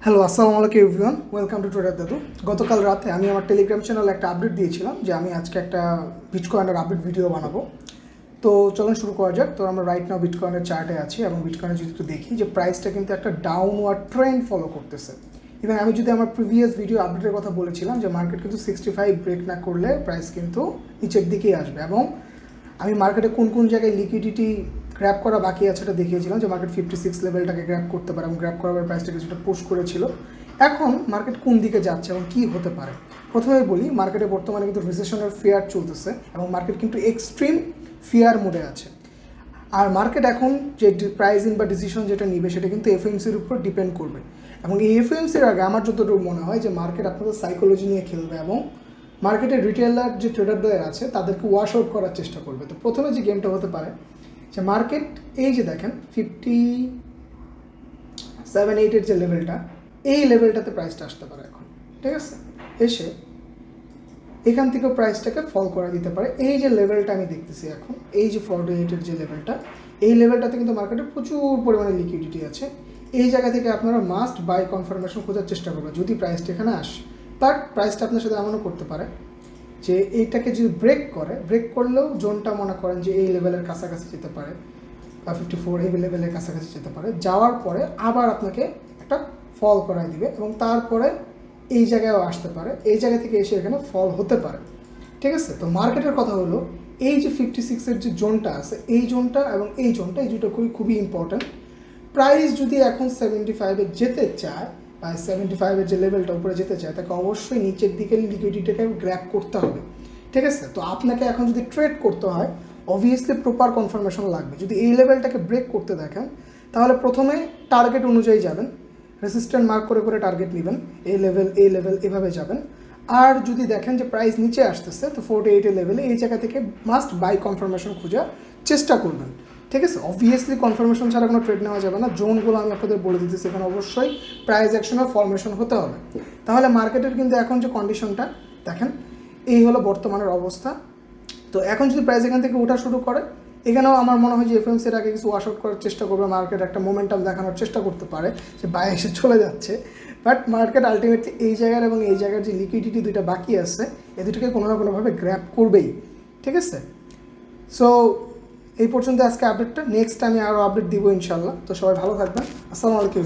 Hello, আসসালামু আলাইকুম everyone, welcome to tedder দাদু। গতকাল রাতে আমি আমার টেলিগ্রাম চ্যানেলে একটা আপডেট দিয়েছিলাম যে আমি আজকে একটা বিটকয়েনের আপডেট ভিডিও বানাবো। তো চলুন শুরু করা যাক। তো আমরা রাইট নাও বিটকয়েনের চার্টে আছি এবং বিটকয়েনের যদি একটু দেখি যে প্রাইসটা কিন্তু একটা ডাউনওয়ার্ড ট্রেন্ড ফলো করতেছে। এবং আমি যদি আমার প্রিভিয়াস ভিডিও আপডেটের কথা বলেছিলাম যে মার্কেট কিন্তু 65 ব্রেক না করলে প্রাইস কিন্তু নিচের দিকেই আসবে, এবং আমি মার্কেটে কোন কোন জায়গায় লিকুইডিটি গ্র্যাব করা বাকি আছে এটা দেখিয়েছিলাম যে মার্কেট 56 লেভেলটাকে গ্র্যাব করতে পারে এবং গ্র্যাব করার প্রাইসটা কিছুটা পুশ করেছিল। এখন মার্কেট কোন দিকে যাচ্ছে এবং কী হতে পারে প্রথমেই বলি, মার্কেটে বর্তমানে কিন্তু রিসেশনের ফিয়ার চলতেছে এবং মার্কেট কিন্তু এক্সট্রিম ফিয়ার মোডে আছে। আর মার্কেট এখন যে প্রাইজিং বা ডিসিশন যেটা নিবে সেটা কিন্তু এফএমসির উপর ডিপেন্ড করবে, এবং এই এফএমসির আগে আমার যতটুকু মনে হয় যে মার্কেট আপনাদের সাইকোলজি নিয়ে খেলবে এবং মার্কেটের রিটেলার যে ট্রেডারদের আছে তাদেরকে ওয়াশ আউট করার চেষ্টা করবে। তো প্রথমে যে গেমটা হতে পারে যে মার্কেট এই যে দেখেন 57-8 যে লেভেলটা, এই লেভেলটাতে প্রাইসটা আসতে পারে এখন, ঠিক আছে, এসে এখান থেকেও প্রাইসটাকে ফল করে দিতে পারে। এই যে লেভেলটা আমি দেখতেছি এখন, এই যে 48 যে লেভেলটা, এই লেভেলটাতে কিন্তু মার্কেটে প্রচুর পরিমাণে লিকুইডিটি আছে। এই জায়গা থেকে আপনারা মাস্ট বাই কনফার্মেশন খোঁজার চেষ্টা করবেন যদি প্রাইসটা এখানে আসে। বাট প্রাইসটা আপনার সাথে এমনও করতে পারে যে এইটাকে যদি ব্রেক করলেও জোনটা মনে করেন যে এই লেভেলের কাছাকাছি যেতে পারে বা 54 এই লেভেলের কাছাকাছি যেতে পারে, যাওয়ার পরে আবার আপনাকে একটা ফল করাই দিবে এবং তারপরে এই জায়গায়ও আসতে পারে, এই জায়গা থেকে এসে এখানে ফল হতে পারে, ঠিক আছে। তো মার্কেটের কথা হলো এই যে 56 যে জোনটা আছে, এই জোনটা এবং এই জোনটা, এই দুটো খুবই ইম্পর্ট্যান্ট। প্রাইস যদি এখন 75-এ যেতে চায় বা 75-এর যে লেভেলটা উপরে যেতে চায়, তাকে অবশ্যই নিচের দিকে লিকুইডিটিটাকে গ্র্যাব করতে হবে, ঠিক আছে। তো আপনাকে এখন যদি ট্রেড করতে হয় অবভিয়াসলি প্রপার কনফার্মেশন লাগবে। যদি এই লেভেলটাকে ব্রেক করতে দেখেন তাহলে প্রথমে টার্গেট অনুযায়ী যাবেন, রেসিস্ট্যান্ট মার্ক করে করে টার্গেট নেবেন, এই লেভেল এভাবে যাবেন। আর যদি দেখেন যে প্রাইস নিচে আসতেছে তো 48 লেভেলে এই জায়গা থেকে মাস্ট বাই কনফার্মেশন খোঁজার চেষ্টা করবেন, ঠিক আছে। অবভিয়াসলি কনফার্মেশন ছাড়া কোনো ট্রেড নেওয়া যাবে না। জোনগুলো আমি আপনাদের বলে দিতেছি, এখানে অবশ্যই প্রাইস অ্যাকশনের ফরমেশন হতে হবে। তাহলে মার্কেটের কিন্তু এখন যে কন্ডিশনটা দেখেন, এই হলো বর্তমানের অবস্থা। তো এখন যদি প্রাইস এখান থেকে ওঠা শুরু করে, এখানেও আমার মনে হয় যে এফএমসির আগে কিছু ওয়াশ আউট করার চেষ্টা করবে, মার্কেট একটা মোমেন্টাম দেখানোর চেষ্টা করতে পারে যে বাই এসে চলে যাচ্ছে। বাট মার্কেট আলটিমেটলি এই জায়গার এবং এই জায়গার যে লিকুইডিটি দুইটা বাকি আছে, এই দুটোকে কোনো না কোনোভাবে গ্র্যাব করবেই, ঠিক আছে। সো এই পর্যন্ত আজকে আপডেটটা, নেক্সট আমি আরও আপডেট দিব ইনশাল্লাহ। তো সবাই ভালো থাকবেন, আসসালামু আলাইকুম।